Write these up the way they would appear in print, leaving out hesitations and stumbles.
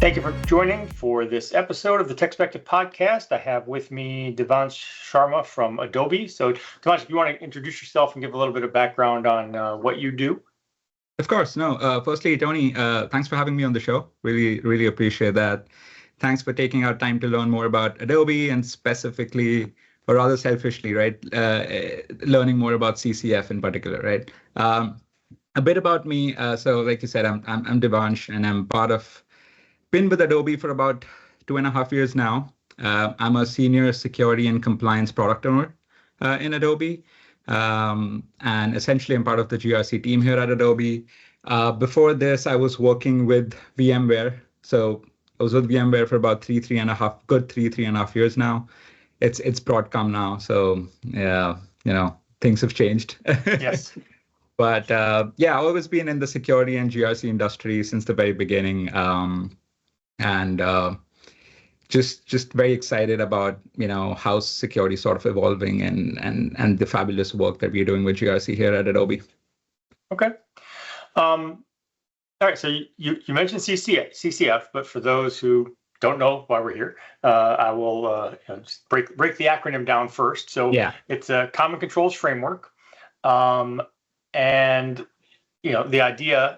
Thank you for joining for this episode of the TechSpective Podcast. I have with me Devansh Sharma from Adobe. So, Devansh, if you want to introduce yourself and give a little bit of background on what you do. Of course. No. Firstly, Tony, thanks for having me on the show. Really appreciate that. Thanks for taking our time to learn more about Adobe and specifically, or rather selfishly, right, learning more about CCF in particular, right? A bit about me. So, like you said, I'm Devansh, and I'm been with Adobe for about 2.5 years now. I'm a senior security and compliance product owner in Adobe. And essentially, I'm part of the GRC team here at Adobe. Before this, I was working with VMware. So I was with VMware for about three and a half years now. It's Broadcom now. So yeah, things have changed. Yes. But I've always been in the security and GRC industry since the very beginning. And just very excited about how security is sort of evolving and the fabulous work that we're doing with GRC here at Adobe. Okay. All right. So you mentioned CCF, but for those who don't know why we're here, I will just break the acronym down first. So it's a Common Controls Framework, and the idea,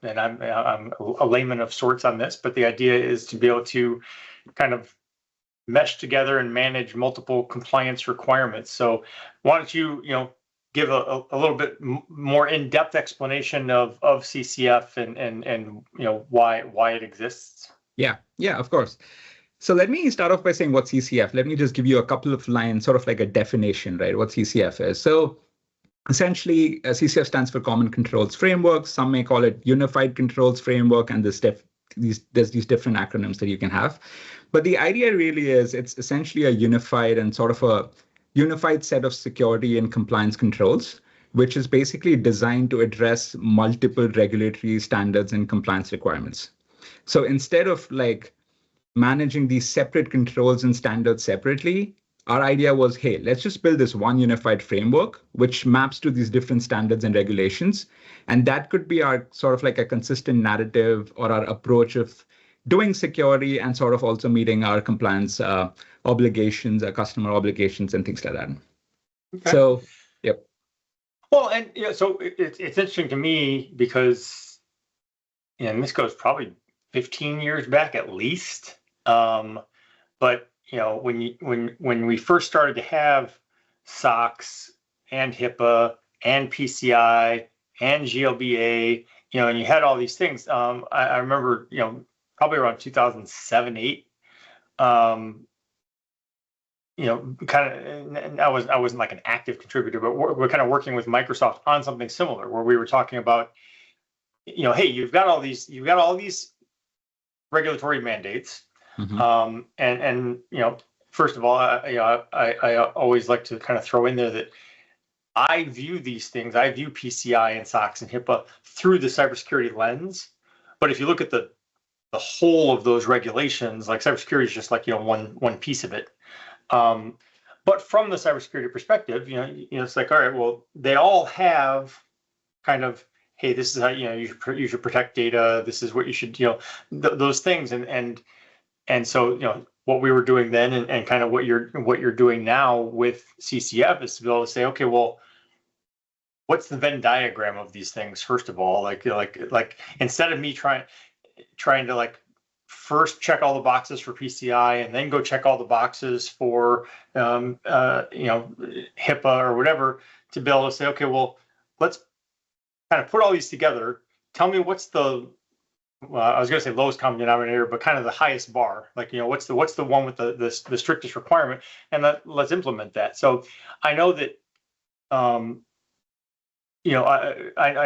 and I'm a layman of sorts on this, but the idea is to be able to kind of mesh together and manage multiple compliance requirements. So why don't you, give a little bit more in-depth explanation of CCF and why it exists? Yeah, of course. So let me start off by saying what's CCF. Let me just give you a couple of lines, sort of like a definition, right? What CCF is. So essentially, CCF stands for Common Controls Framework. Some may call it Unified Controls Framework, and there's these different acronyms that you can have. But the idea really is it's essentially a unified set of security and compliance controls, which is basically designed to address multiple regulatory standards and compliance requirements. So instead of managing these separate controls and standards separately, our idea was, hey, let's just build this one unified framework, which maps to these different standards and regulations. And that could be our sort of like a consistent narrative or our approach of doing security and sort of also meeting our compliance obligations, our customer obligations, and things like that. Okay. So, yep. Well, and so it's interesting to me because, and this goes probably 15 years back at least, but when we first started to have SOX and HIPAA and PCI and GLBA, and you had all these things. I remember, probably around 2007, 8. Kind of, and I wasn't like an active contributor, but we're kind of working with Microsoft on something similar, where we were talking about, hey, you've got all these regulatory mandates. Mm-hmm. And first of all, I always like to kind of throw in there that I view PCI and SOX and HIPAA through the cybersecurity lens. But if you look at the whole of those regulations, like cybersecurity is just like one piece of it. But from the cybersecurity perspective, it's like, all right, well, they all have kind of, hey, this is how you should protect data. This is what you should those things and so, what we were doing then and kind of what you're doing now with CCF is to be able to say, okay, well, what's the Venn diagram of these things? First of all, like instead of me trying to first check all the boxes for PCI and then go check all the boxes for HIPAA or whatever, to be able to say, okay, well, let's kind of put all these together. Tell me what's the I was going to say lowest common denominator, but kind of the highest bar. What's the one with the strictest requirement, and let's implement that. So I know that, I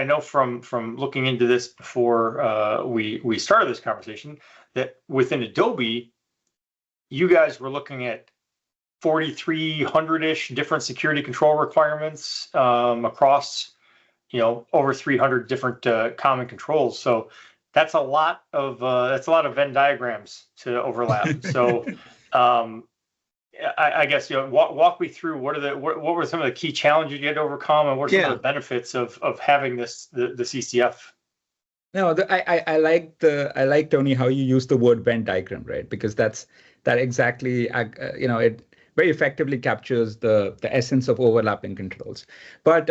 know from looking into this before we started this conversation that within Adobe, you guys were looking at 4,300-ish different security control requirements across over 300 different common controls. So that's a lot of Venn diagrams to overlap. So I guess walk me through what were some of the key challenges you had to overcome, and what are some of the benefits of having the CCF? No, I like Tony how you use the word Venn diagram, right? Because that exactly it very effectively captures the essence of overlapping controls. But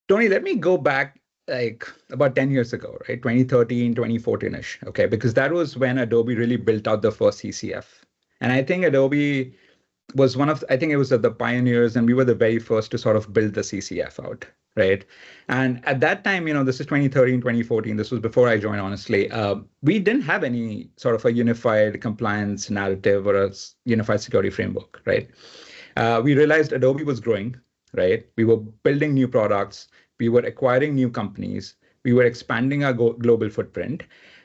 Tony, let me go back like about 10 years ago, right? 2013, 2014-ish. Okay, because that was when Adobe really built out the first CCF. And I think Adobe was I think it was the pioneers, and we were the very first to sort of build the CCF out, right? And at that time, this is 2013, 2014, this was before I joined, honestly. We didn't have any sort of a unified compliance narrative or a unified security framework, right? We realized Adobe was growing, right? We were building new products, we were acquiring new companies, we were expanding our global footprint.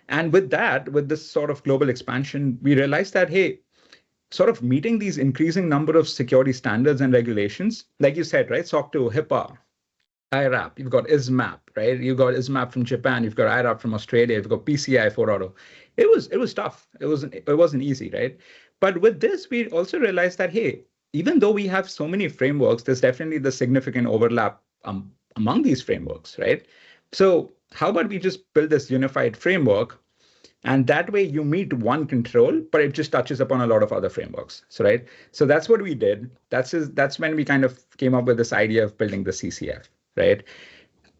And with that, with this sort of global expansion, we realized that, hey, sort of meeting these increasing number of security standards and regulations, like you said, right? SOC 2, HIPAA, IRAP, you've got ISMAP, right? You've got ISMAP from Japan, you've got IRAP from Australia, you've got PCI 4.0. It was tough. It wasn't easy, right? But with this, we also realized that, hey, even though we have so many frameworks, there's definitely the significant overlap among these frameworks, right? So how about we just build this unified framework, and that way you meet one control, but it just touches upon a lot of other frameworks. So, right. So that's what we did. That's when we kind of came up with this idea of building the CCF, right?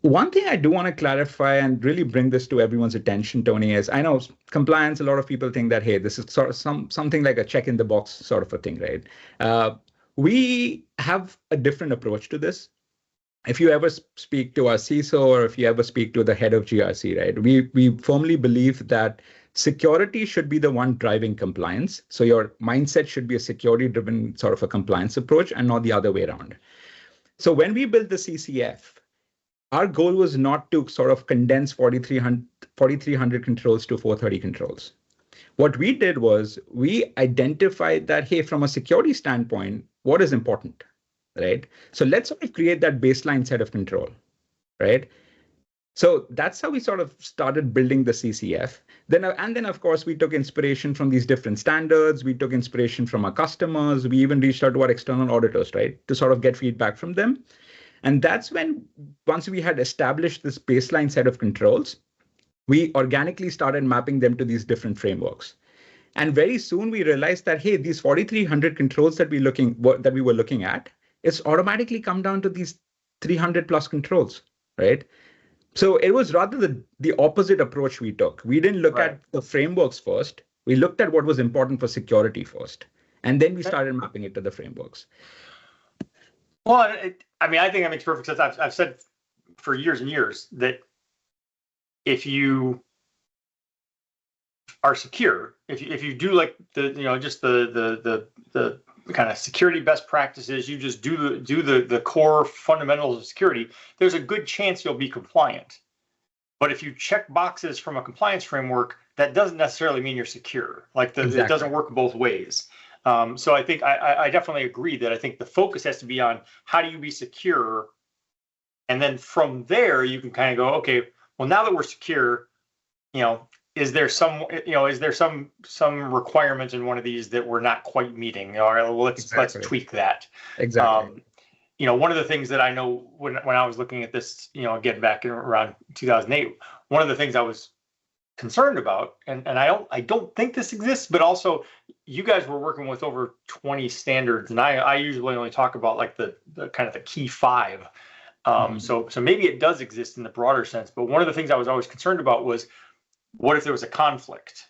One thing I do want to clarify and really bring this to everyone's attention, Tony, is I know compliance, a lot of people think that, hey, this is sort of something like a check in the box sort of a thing, right? We have a different approach to this. If you ever speak to our CISO or if you ever speak to the head of GRC, right, we firmly believe that security should be the one driving compliance. So your mindset should be a security-driven sort of a compliance approach and not the other way around. So when we built the CCF, our goal was not to sort of condense 4,300 controls to 430 controls. What we did was we identified that, hey, from a security standpoint, what is important? Right? So let's sort of create that baseline set of control, right? So that's how we sort of started building the CCF. Then of course, we took inspiration from these different standards. We took inspiration from our customers. We even reached out to our external auditors, right, to sort of get feedback from them. And that's when, once we had established this baseline set of controls, we organically started mapping them to these different frameworks. And very soon we realized that, hey, these 4,300 controls that we were looking at, it's automatically come down to these 300 plus controls, right? So it was rather the opposite approach we took. We didn't look at the frameworks first. We looked at what was important for security first. And then we started mapping it to the frameworks. Well, I think that makes perfect sense. I've said for years and years that if you are secure, if you do like the kind of security best practices, you just do the core fundamentals of security, there's a good chance you'll be compliant. But if you check boxes from a compliance framework, that doesn't necessarily mean you're secure. Exactly. It doesn't work both ways. So I think I definitely agree that I think the focus has to be on how do you be secure, and then from there you can kind of go, okay, well, now that we're secure, is there some requirement in one of these that we're not quite meeting? All right, well, let's tweak that. Exactly. One of the things that I know when I was looking at this, again back in around 2008, one of the things I was concerned about, and I don't think this exists, but also you guys were working with over 20 standards, and I usually only talk about like the kind of the key 5. So maybe it does exist in the broader sense, but one of the things I was always concerned about was, what if there was a conflict?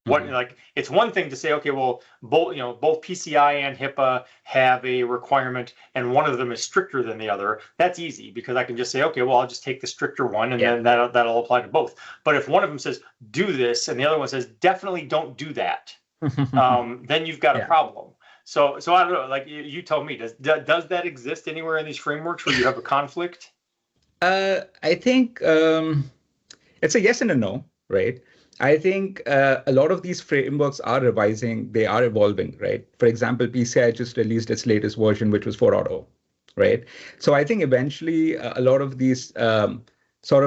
It's one thing to say, okay, well, both PCI and HIPAA have a requirement, and one of them is stricter than the other. That's easy because I can just say, okay, well, I'll just take the stricter one, and then that'll apply to both. But if one of them says do this, and the other one says definitely don't do that, then you've got a problem. So I don't know. Like you tell me, does that exist anywhere in these frameworks where you have a conflict? I think it's a yes and a no, right? I think a lot of these frameworks are revising, they are evolving, right? For example, PCI just released its latest version, which was 4.0, right? So I think eventually a lot of these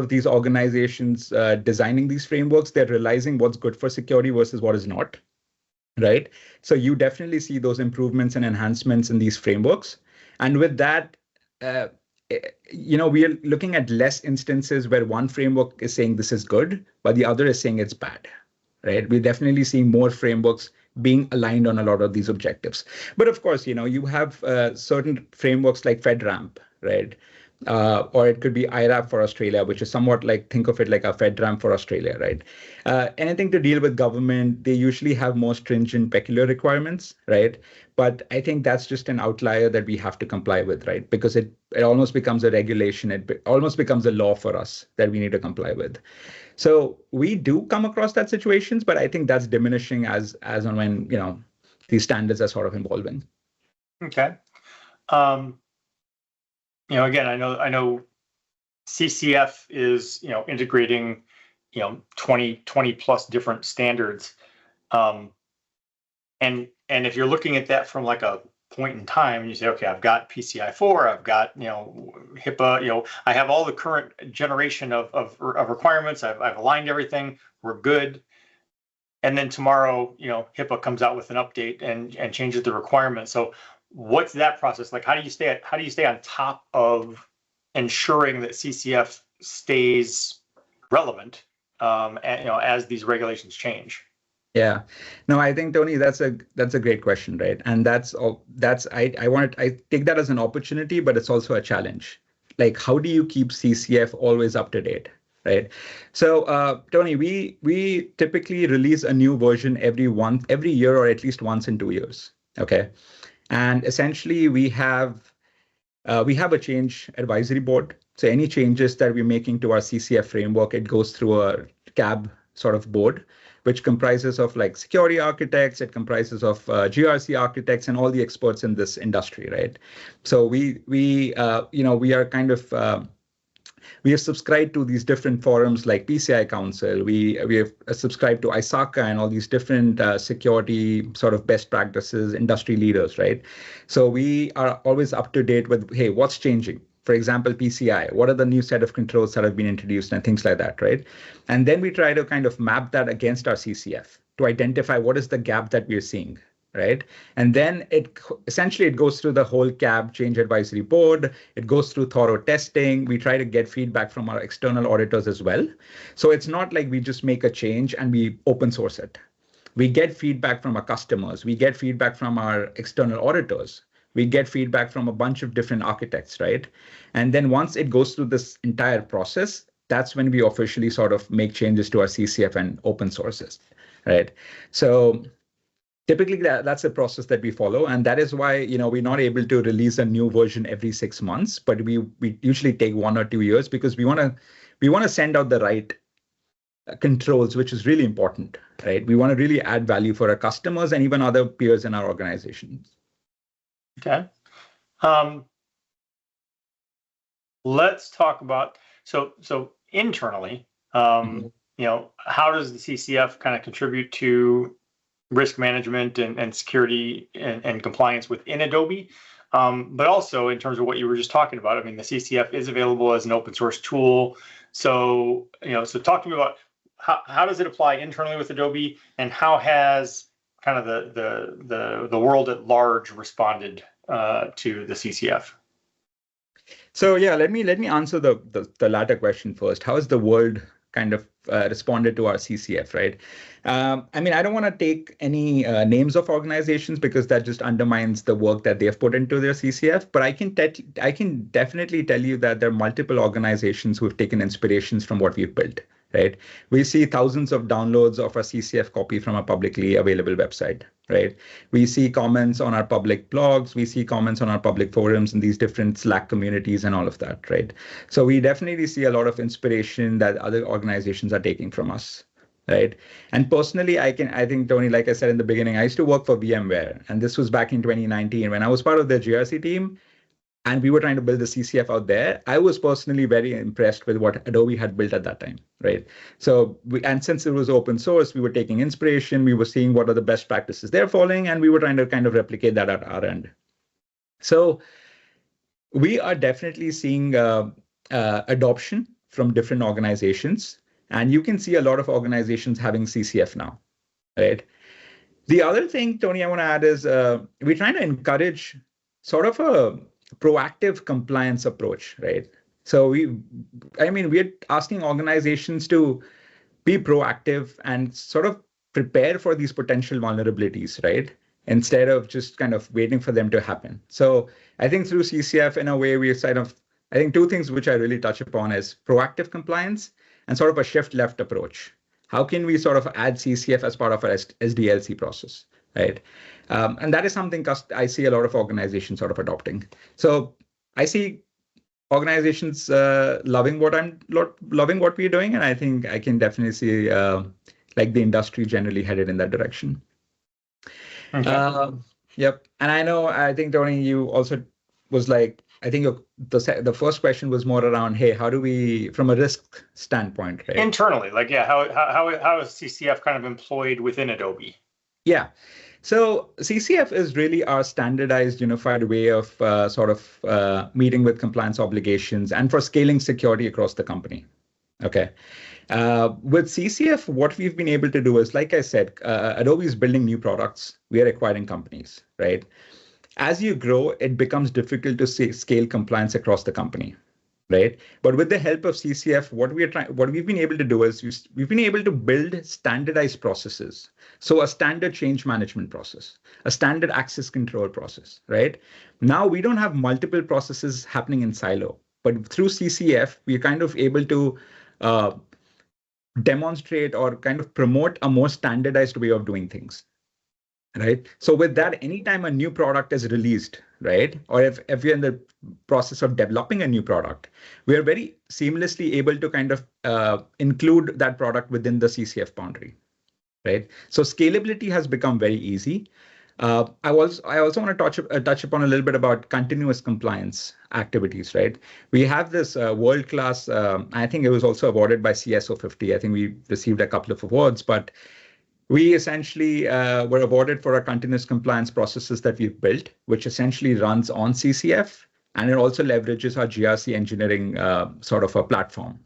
these organizations designing these frameworks, they're realizing what's good for security versus what is not, right? So you definitely see those improvements and enhancements in these frameworks. And with that, we are looking at less instances where one framework is saying this is good, but the other is saying it's bad, right? We're definitely seeing more frameworks being aligned on a lot of these objectives. But of course, you have certain frameworks like FedRAMP, right? Or it could be IRAP for Australia, which is somewhat like, think of it like a FedRAMP for Australia, right? Anything to deal with government, they usually have more stringent peculiar requirements, right? But I think that's just an outlier that we have to comply with, right? Because it almost becomes a regulation, it almost becomes a law for us that we need to comply with. So we do come across that situations, but I think that's diminishing as and when, these standards are sort of evolving. Okay. Again, I know CCF is, integrating, 20 plus different standards. And if you're looking at that from like a point in time and you say, okay, I've got PCI 4, I've got, HIPAA, I have all the current generation of requirements. I've aligned everything. We're good. And then tomorrow, HIPAA comes out with an update and changes the requirements. So what's that process like? How do you stay on top of ensuring that CCF stays relevant, as these regulations change? Yeah, no, I think, Tony, that's a great question, right? And I take that as an opportunity, but it's also a challenge. Like, how do you keep CCF always up to date, right? So, Tony, we typically release a new version every year, or at least once in 2 years. Okay, and essentially we have a change advisory board. So any changes that we're making to our CCF framework, it goes through a CAB sort of board, which comprises of like security architects, it comprises of GRC architects, and all the experts in this industry, right? So we are kind of we have subscribed to these different forums like PCI Council. We have subscribed to ISACA and all these different security sort of best practices, industry leaders, right? So we are always up to date with, hey, what's changing? For example, PCI, what are the new set of controls that have been introduced and things like that, right? And then we try to kind of map that against our CCF to identify what is the gap that we're seeing, right? And then it goes through the whole CAB change advisory board. It goes through thorough testing. We try to get feedback from our external auditors as well. So it's not like we just make a change and we open source it. We get feedback from our customers. We get feedback from our external auditors. We get feedback from a bunch of different architects, right? And then once it goes through this entire process, that's when we officially sort of make changes to our CCF and open sources, right? So typically that's a process that we follow. And that is why, we're not able to release a new version every 6 months, but we usually take 1 or 2 years, because we want to send out the right controls, which is really important, right? We want to really add value for our customers and even other peers in our organizations. Okay. Let's talk about, so internally, how does the CCF kind of contribute to risk management and security and compliance within Adobe? But also in terms of what you were just talking about, I mean, the CCF is available as an open source tool. So, so talk to me about how does it apply internally with Adobe, and how has kind of the world at large responded to the CCF? So yeah, let me answer the latter question first. How has the world kind of responded to our CCF, right? I mean, I don't want to take any names of organizations, because that just undermines the work that they have put into their CCF. But I can definitely tell you that there are multiple organizations who have taken inspirations from what we've built, right? We see thousands of downloads of our CCF copy from a publicly available website, right? We see comments on our public blogs, we see comments on our public forums in these different Slack communities and all of that, right? So we definitely see a lot of inspiration that other organizations are taking from us, right? And personally, I think, Tony, like I said in the beginning, I used to work for VMware, and this was back in 2019 when I was part of the GRC team. And we were trying to build the CCF out there. I was personally very impressed with what Adobe had built at that time, right? So, and since it was open source, we were taking inspiration. We were seeing what are the best practices they're following, and we were trying to kind of replicate that at our end. So, we are definitely seeing adoption from different organizations, and you can see a lot of organizations having CCF now, right? The other thing, Tony, I want to add is we're trying to encourage sort of a proactive compliance approach, right? So we're asking organizations to be proactive and sort of prepare for these potential vulnerabilities, right? Instead of just kind of waiting for them to happen. So I think through CCF, in a way, I think two things which I really touch upon is proactive compliance and sort of a shift left approach. How can we sort of add CCF as part of our SDLC process, right? And that is something I see a lot of organizations sort of adopting. So I see organizations loving what we're doing, and I think I can definitely see like the industry generally headed in that direction. Okay. Yep, and I think Tony, you also was like, I think the first question was more around, hey, how do we, from a risk standpoint, right? Internally, like, yeah, how is CCF kind of employed within Adobe? Yeah. So CCF is really our standardized, unified way of meeting with compliance obligations and for scaling security across the company. Okay. With CCF, what we've been able to do is, like I said, Adobe is building new products. We are acquiring companies, right? As you grow, it becomes difficult to scale compliance across the company, right? But with the help of CCF, what we've been able to do is we've been able to build standardized processes. So a standard change management process, a standard access control process, right? Now we don't have multiple processes happening in silo, but through CCF, we're kind of able to demonstrate or kind of promote a more standardized way of doing things. Right. So with that, anytime a new product is released, right, or if we're in the process of developing a new product, we are very seamlessly able to kind of include that product within the CCF boundary, right? So scalability has become very easy. I also want to touch upon a little bit about continuous compliance activities, right? We have this world-class, I think it was also awarded by CSO 50. I think we received a couple of awards, but we essentially were awarded for our continuous compliance processes that we've built, which essentially runs on CCF, and it also leverages our GRC engineering sort of a platform.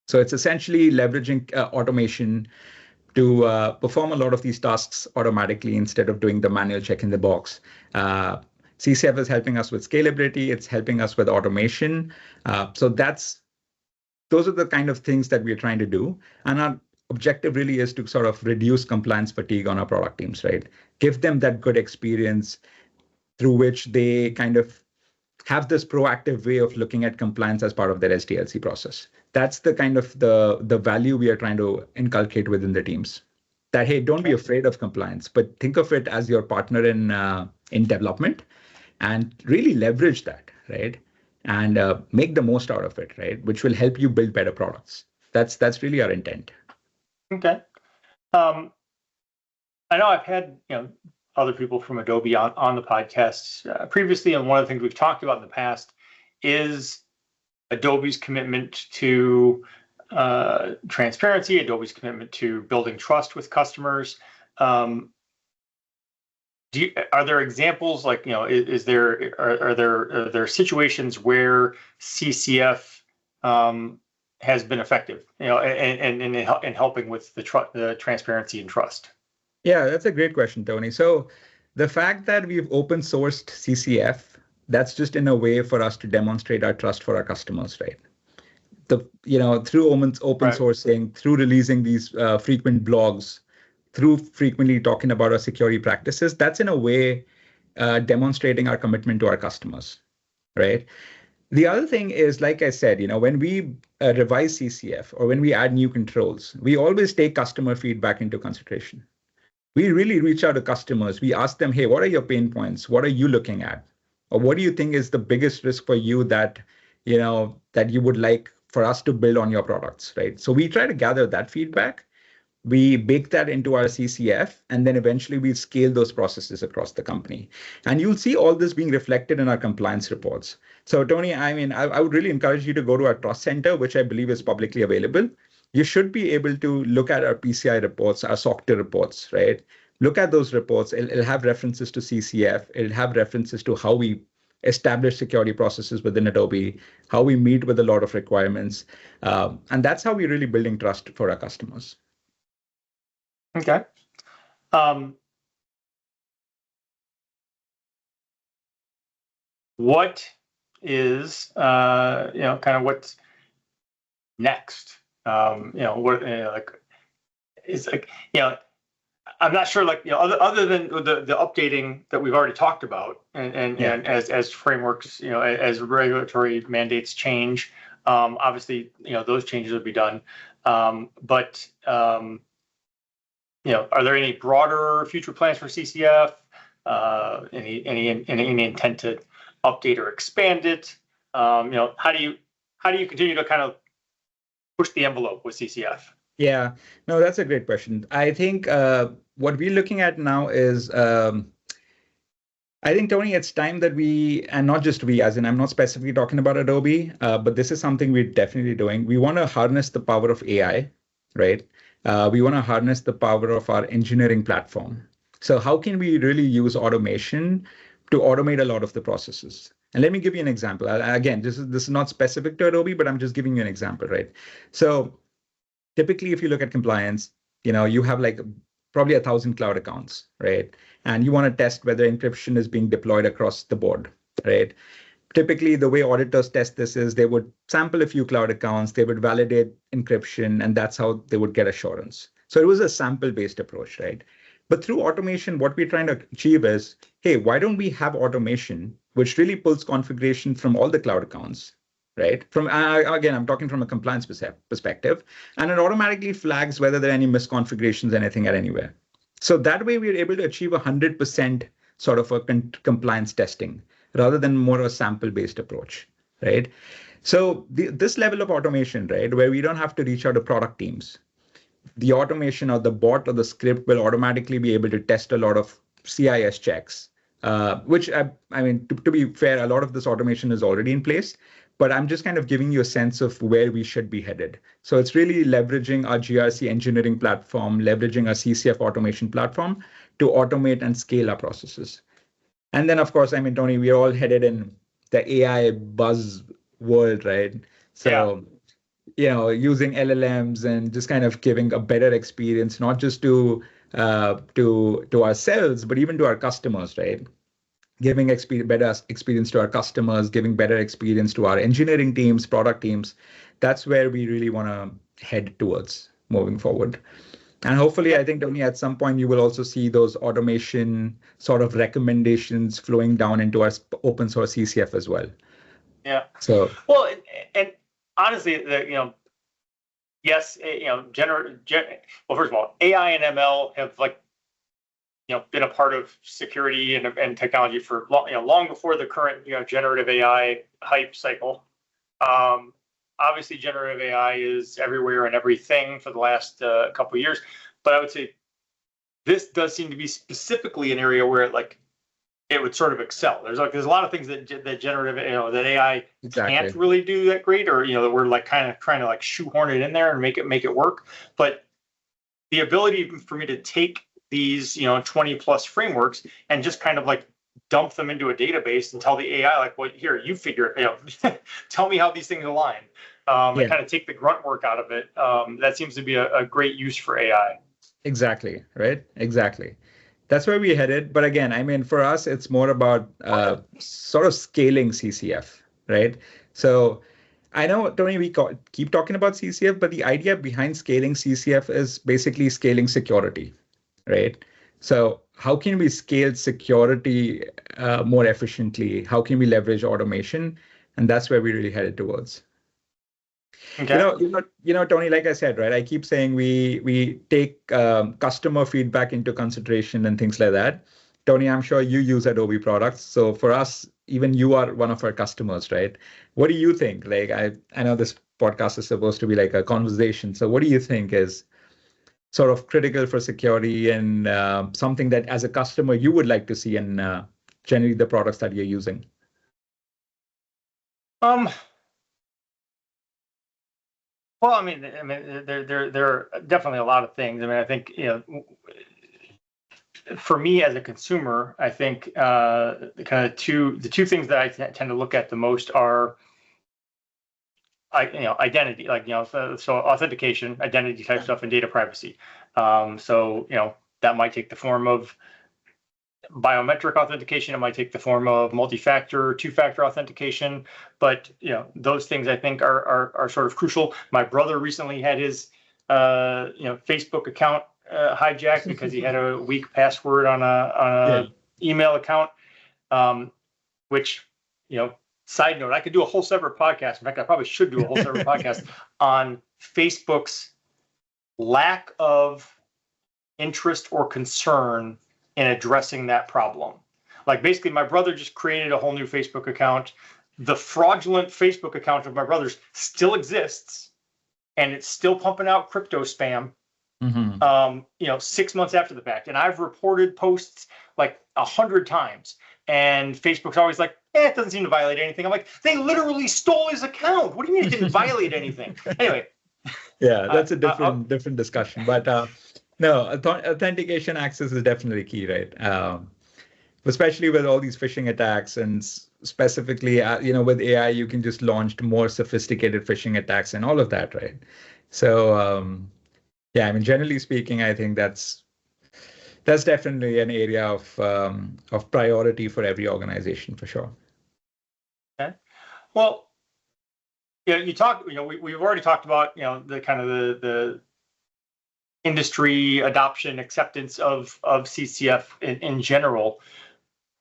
So it's essentially leveraging automation to perform a lot of these tasks automatically instead of doing the manual check in the box. CCF is helping us with scalability. It's helping us with automation. So those are the kind of things that we're trying to do. And our objective really is to sort of reduce compliance fatigue on our product teams, right? Give them that good experience through which they kind of have this proactive way of looking at compliance as part of their SDLC process. That's the kind of the value we are trying to inculcate within the teams. That, hey, don't be afraid of compliance, but think of it as your partner in development and really leverage that, right? And make the most out of it, right? Which will help you build better products. That's really our intent. Okay. I know I've had other people from Adobe on the podcast previously, and one of the things we've talked about in the past is Adobe's commitment to transparency, Adobe's commitment to building trust with customers. Are there examples like are there situations where CCF has been effective, in helping with the transparency and trust? Yeah, that's a great question, Tony. So the fact that we've open sourced CCF, that's just in a way for us to demonstrate our trust for our customers, right? Through open sourcing, through releasing these frequent blogs, through frequently talking about our security practices, that's in a way demonstrating our commitment to our customers, right? The other thing is, like I said, when we revise CCF or when we add new controls, we always take customer feedback into consideration. We really reach out to customers. We ask them, hey, what are your pain points? What are you looking at? Or what do you think is the biggest risk for you that you would like for us to build on your products, right? So we try to gather that feedback. We bake that into our CCF, and then eventually we scale those processes across the company. And you'll see all this being reflected in our compliance reports. So Tony, I would really encourage you to go to our Trust Center, which I believe is publicly available. You should be able to look at our PCI reports, our SOC 2 reports, right? Look at those reports. It'll have references to CCF. It'll have references to how we establish security processes within Adobe, how we meet with a lot of requirements. And that's how we're really building trust for our customers. Okay. what is kind of what's next? What like is like I'm not sure, like other than the updating that we've already talked about, and as frameworks, as regulatory mandates change, obviously those changes will be done. But are there any broader future plans for CCF? Any intent to update or expand it? How do you continue to kind of push the envelope with CCF? Yeah, no, that's a great question. I think what we're looking at now is, I think, Tony, it's time that we, and not just we, as in I'm not specifically talking about Adobe, but this is something we're definitely doing. We want to harness the power of AI, right? We want to harness the power of our engineering platform. So how can we really use automation to automate a lot of the processes? And let me give you an example. Again, this is not specific to Adobe, but I'm just giving you an example, right? So typically, if you look at compliance, you have like probably 1,000 cloud accounts, right? And you want to test whether encryption is being deployed across the board, right? Typically, the way auditors test this is they would sample a few cloud accounts, they would validate encryption, and that's how they would get assurance. So it was a sample-based approach, right? But through automation, what we're trying to achieve is, hey, why don't we have automation which really pulls configuration from all the cloud accounts, right? From again, I'm talking from a compliance perspective, and it automatically flags whether there are any misconfigurations, anything at anywhere. So that way, we're able to achieve 100% sort of a compliance testing rather than more a sample-based approach, right? So this level of automation, right, where we don't have to reach out to product teams, the automation or the bot or the script will automatically be able to test a lot of CIS checks, which I mean, to be fair, a lot of this automation is already in place, but I'm just kind of giving you a sense of where we should be headed. So it's really leveraging our GRC engineering platform, leveraging our CCF automation platform to automate and scale our processes. And then, of course, I mean, Tony, we're all headed in the AI buzz world, right? So, using LLMs and just kind of giving a better experience, not just to ourselves, but even to our customers, right? Giving better experience to our customers, giving better experience to our engineering teams, product teams. That's where we really want to head towards moving forward. And hopefully, I think, Tony, at some point, you will also see those automation sort of recommendations flowing down into our open source CCF as well. Yeah. So, well, and honestly, yes, well, first of all, AI and ML have been a part of security and technology for long before the current generative AI hype cycle. Obviously, generative AI is everywhere and everything for the last couple of years, but I would say this does seem to be specifically an area where it would sort of excel. There's a lot of things that generative that AI can't really do that great, or that we're kind of trying to shoehorn it in there and make it work. But the ability for me to take these 20 plus frameworks and just kind of dump them into a database and tell the AI well, here, you figure tell me how these things align, and kind of take the grunt work out of it. That seems to be a great use for AI. Exactly, right? Exactly. That's where we're headed. But again, I mean, for us, it's more about sort of scaling CCF, right? So I know, Tony, we keep talking about CCF, but the idea behind scaling CCF is basically scaling security, right? So how can we scale security more efficiently? How can we leverage automation? And that's where we really headed towards. Okay. Tony, like I said, right, I keep saying we take customer feedback into consideration and things like that. Tony, I'm sure you use Adobe products. So for us, even you are one of our customers, right? What do you think? I know this podcast is supposed to be like a conversation. So what do you think is sort of critical for security and something that as a customer you would like to see in generally the products that you're using? Well, I mean, there are definitely a lot of things. I mean, I think for me as a consumer, I think the two things that I tend to look at the most are identity, so authentication, identity type stuff, and data privacy. So that might take the form of biometric authentication. It might take the form of multi-factor, two-factor authentication. But those things I think are sort of crucial. My brother recently had his Facebook account hijacked because he had a weak password on a email account. Which side note, I could do a whole separate podcast. In fact, I probably should do a whole separate podcast on Facebook's lack of interest or concern in addressing that problem. Like basically my brother just created a whole new Facebook account. The fraudulent Facebook account of my brother's still exists and it's still pumping out crypto spam. 6 months after the fact. And I've reported posts like 100 times. And Facebook's always like, it doesn't seem to violate anything. I'm like, they literally stole his account. What do you mean it didn't violate anything? Anyway. Yeah, that's a different discussion. But no, authentication access is definitely key, right? Especially with all these phishing attacks, and specifically, with AI, you can just launch more sophisticated phishing attacks and all of that, right? So, generally speaking, I think that's definitely an area of priority for every organization for sure. Okay. Well, we've already talked about, the kind of the industry adoption, acceptance of CCF in general.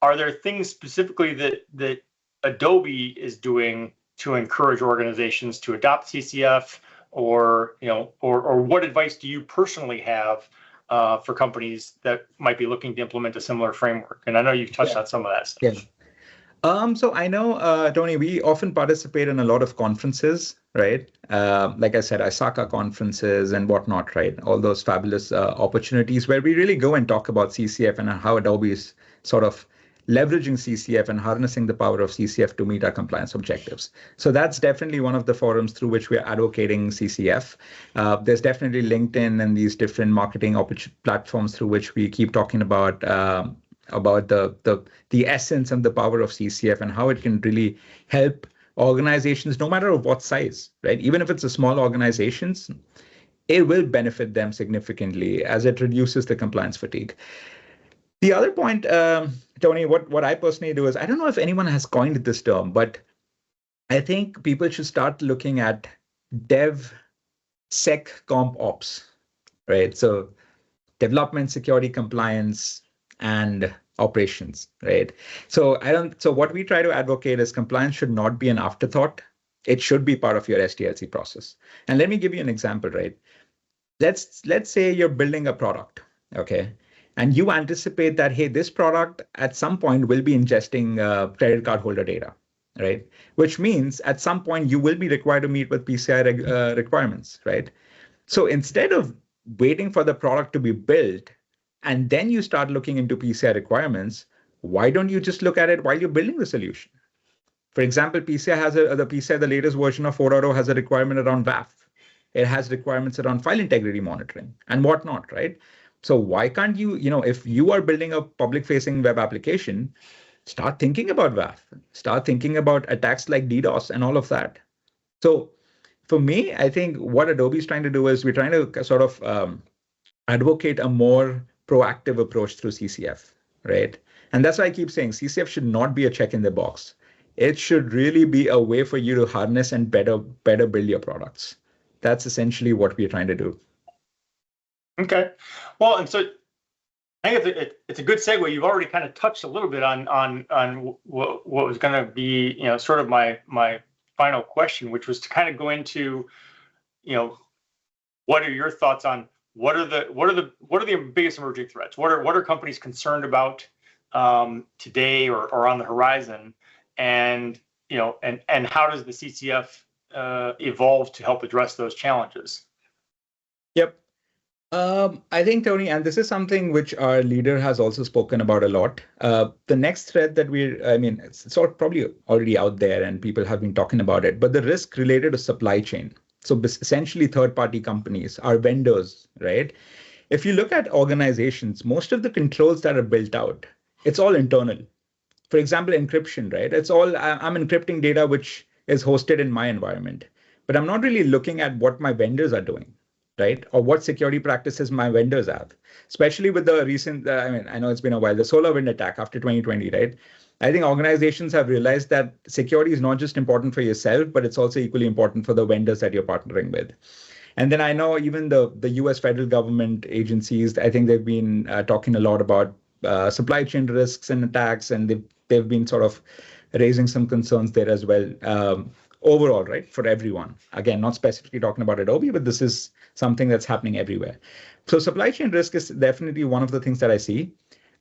Are there things specifically that Adobe is doing to encourage organizations to adopt CCF, or what advice do you personally have for companies that might be looking to implement a similar framework? And I know you've touched on some of that stuff. Yeah. So I know, Tony, we often participate in a lot of conferences, right? Like I said, ISACA conferences and whatnot, right? All those fabulous opportunities where we really go and talk about CCF and how Adobe is sort of leveraging CCF and harnessing the power of CCF to meet our compliance objectives. So that's definitely one of the forums through which we're advocating CCF. There's definitely LinkedIn and these different marketing platforms through which we keep talking about the essence and the power of CCF and how it can really help organizations, no matter of what size, right? Even if it's a small organizations, it will benefit them significantly as it reduces the compliance fatigue. The other point, Tony, what I personally do is, I don't know if anyone has coined this term, but I think people should start looking at DevSecCompOps, right? So development, security, compliance, and operations, right? So what we try to advocate is compliance should not be an afterthought. It should be part of your SDLC process. And let me give you an example, right? Let's say you're building a product, okay? And you anticipate that, hey, this product at some point will be ingesting credit card holder data, right? Which means at some point you will be required to meet with PCI requirements, right? So instead of waiting for the product to be built and then you start looking into PCI requirements, why don't you just look at it while you're building the solution? For example, the latest version of 4.0 has a requirement around WAF. It has requirements around file integrity monitoring and whatnot, right? So why can't you, if you are building a public-facing web application, start thinking about WAF, start thinking about attacks like DDoS and all of that. So for me, I think what Adobe is trying to do is we're trying to sort of advocate a more proactive approach through CCF, right? And that's why I keep saying CCF should not be a check in the box. It should really be a way for you to harness and better build your products. That's essentially what we're trying to do. Okay. Well, and so I think it's a good segue. You've already kind of touched a little bit on what was going to be, sort of my final question, which was to kind of go into, what are your thoughts on what are the biggest emerging threats? What are companies concerned about today or on the horizon, and and how does the CCF evolve to help address those challenges? Yep. I think, Tony, and this is something which our leader has also spoken about a lot. The next threat that it's all probably already out there and people have been talking about it, but the risk related to supply chain. So essentially third-party companies, our vendors, right? If you look at organizations, most of the controls that are built out, it's all internal. For example, encryption, right? It's all, I'm encrypting data which is hosted in my environment, but I'm not really looking at what my vendors are doing. right? Or what security practices my vendors have, especially with the recent, I know it's been a while, the SolarWinds attack after 2020, right? I think organizations have realized that security is not just important for yourself, but it's also equally important for the vendors that you're partnering with. And then I know even the US federal government agencies, I think they've been talking a lot about supply chain risks and attacks, and they've been sort of raising some concerns there as well. Overall, right, for everyone. Again, not specifically talking about Adobe, but this is something that's happening everywhere. So supply chain risk is definitely one of the things that I see.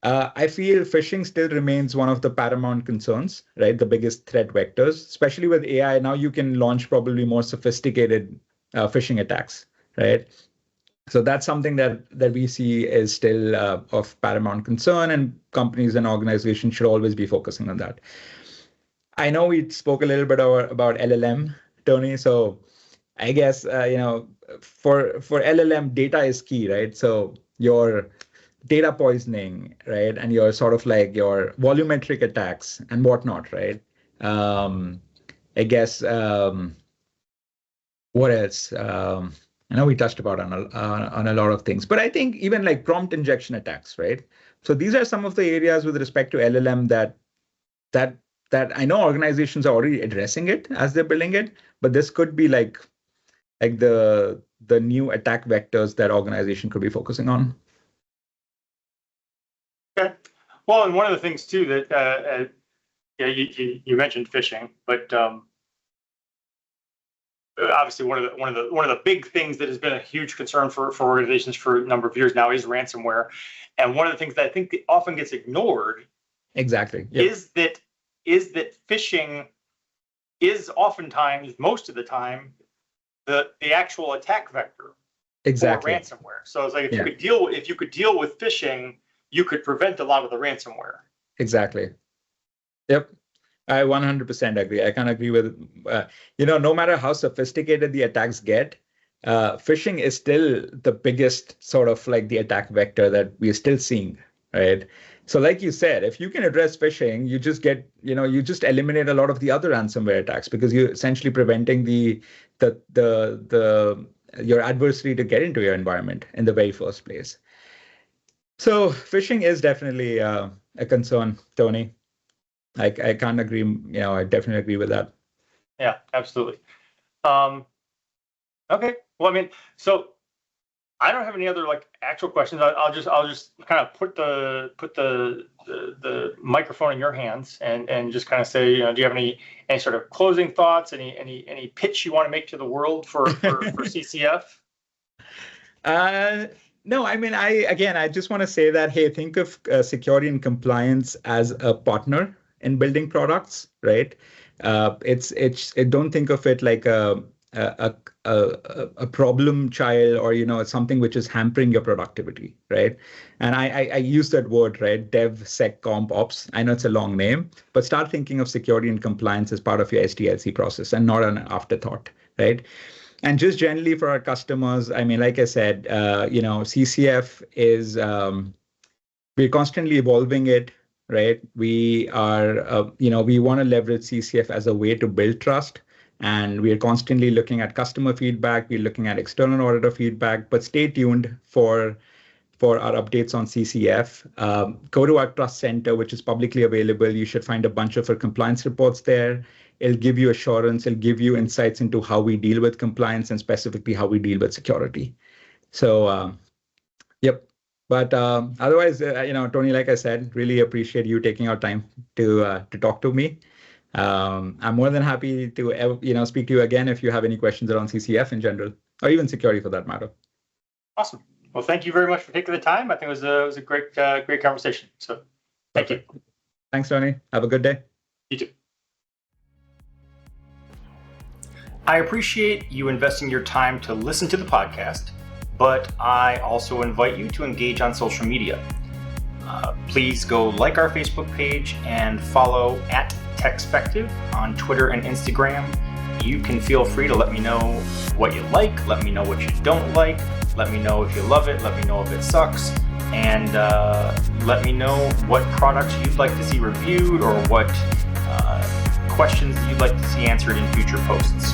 I feel phishing still remains one of the paramount concerns, right? The biggest threat vectors, especially with AI. Now you can launch probably more sophisticated phishing attacks, right? So that's something that we see is still of paramount concern, and companies and organizations should always be focusing on that. I know we spoke a little bit about LLM, Tony. So I guess for LLM, data is key, right? So your data poisoning, right, and your sort of like your volumetric attacks and whatnot, right? I guess what else? I know we touched about on a lot of things, but I think even like prompt injection attacks, right? So these are some of the areas with respect to LLM that I know organizations are already addressing it as they're building it, but this could be like the new attack vectors that organization could be focusing on. Okay. Well, and one of the things too that you mentioned phishing, but obviously one of the big things that has been a huge concern for organizations for a number of years now is ransomware, and one of the things that I think that often gets ignored exactly yep. is that phishing is oftentimes, most of the time, the actual attack vector exactly for ransomware. So it's like if you could deal with phishing, you could prevent a lot of the ransomware. Exactly. Yep. I 100% agree. I can agree with, no matter how sophisticated the attacks get, phishing is still the biggest sort of like the attack vector that we're still seeing, right? So like you said, if you can address phishing, you just get, you just eliminate a lot of the other ransomware attacks because you're essentially preventing your adversary to get into your environment in the very first place. So phishing is definitely a concern, Tony. I can't agree. I definitely agree with that. Yeah, absolutely. Okay. Well, I mean, so I don't have any other like actual questions. I'll just kind of put the microphone in your hands and just kind of say, do you have any sort of closing thoughts? Any pitch you want to make to the world for CCF? No, I mean, I just want to say that, hey, think of security and compliance as a partner in building products, right? Don't think of it like a problem child or something which is hampering your productivity, right? And I use that word, right? Dev, Sec, Comp, Ops. I know it's a long name, but start thinking of security and compliance as part of your SDLC process and not an afterthought, right? And just generally for our customers, I mean, like I said, CCF is we're constantly evolving it. Right, we are, we want to leverage CCF as a way to build trust, and we are constantly looking at customer feedback. We're looking at external auditor feedback. But stay tuned for our updates on CCF. Go to our Trust Center, which is publicly available. You should find a bunch of our compliance reports there. It'll give you assurance. It'll give you insights into how we deal with compliance and specifically how we deal with security. So, yep. But otherwise, Tony, like I said, really appreciate you taking our time to talk to me. I'm more than happy to speak to you again if you have any questions around CCF in general, or even security for that matter. Awesome. Well, thank you very much for taking the time. I think it was a great conversation. So thank you. Thanks, Tony. Have a good day. You too. I appreciate you investing your time to listen to the podcast, but I also invite you to engage on social media. Please go like our Facebook page and follow at TechSpective on Twitter and Instagram. You can feel free to let me know what you like, let me know what you don't like, let me know if you love it, let me know if it sucks, and let me know what products you'd like to see reviewed or what questions you'd like to see answered in future posts.